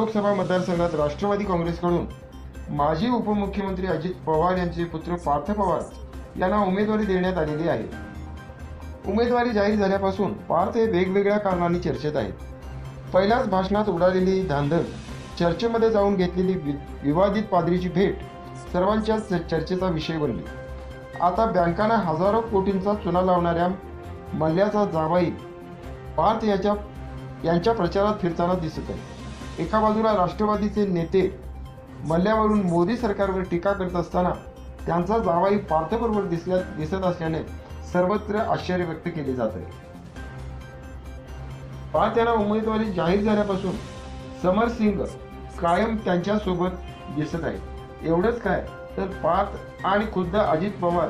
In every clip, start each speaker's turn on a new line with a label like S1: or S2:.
S1: लोकसभा मतदारसंघात राष्ट्रवादी काँग्रेसकडून माजी उपमुख्यमंत्री अजित पवार यांचे पुत्र पार्थ पवार यांना उमेदवारी देण्यात आलेली आहे। उमेदवारी जाहीर झाल्यापासून पार्थ हे वेगवेगळ्या कारणांनी चर्चेत आहेत। पहिल्याच भाषणात उडालेली धांदल, चर्चेमध्ये जाऊन घेतलेली विवादित पादरीची भेट सर्वांच्याच चर्चेचा विषय बनली। आता बँकांना हजारो कोटींचा चुना लावणाऱ्या मल्ल्याचा जावई पार्थ यांच्या प्रचारात फिरताना दिसत आहे। एका बाजूला राष्ट्रवादीचे नेते मल्ल्यावरून मोदी सरकारवर टीका करत असताना त्यांचा जावई पार्थबरोबर दिसत असल्याने सर्वत्र आश्चर्य व्यक्त केले जात आहे। पार्थ यांना उमेदवारी जाहीर झाल्यापासून समर सिंग कायम त्यांच्यासोबत दिसत आहे। एवढंच काय तर पार्थ आणि खुद्द अजित पवार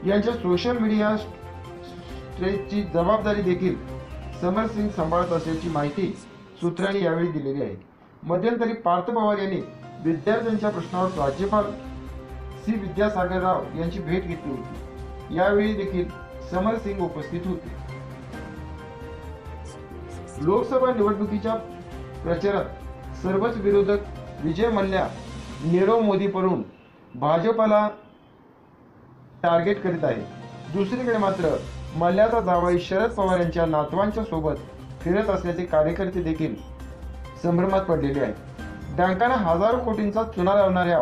S1: यांच्या सोशल मीडिया स्ट्रेचची जबाबदारी देखील समर सिंग सांभाळत असल्याची माहिती सूत्रांनी यावेळी दिलेली आहे। मध्यंतरी पार्थ पवार यांनी विद्यार्थ्यांच्या प्रश्नावर राज्यपाल सी विद्यासागर राव यांची भेट घेतली होती। यावेळी देखील समर सिंग उपस्थित होते। लोकसभा निवडणुकीच्या प्रचारात सर्वच विरोधक विजय मल्ल्या नीरव मोदीवरून भाजपला टार्गेट करीत आहेत। दुसरीकडे मात्र मल्ल्याचा जावई शरद पवार यांच्या नातवांच्या सोबत फिरत असल्याचे कार्यकर्ते देखील संभ्रमात पडलेले आहेत। बँकांना हजारो कोटींचा चुना लावणाऱ्या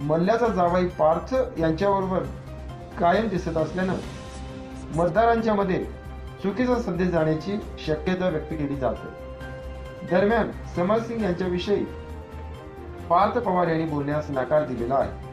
S1: मल्ल्याचा जावई पार्थ यांच्याबरोबर कायम दिसत असल्यानं मतदारांच्या मध्ये चुकीचा संदेश जाण्याची शक्यता व्यक्त केली जाते। दरम्यान समर सिंग यांच्याविषयी पार्थ पवार यांनी बोलण्यास नकार दिलेला आहे।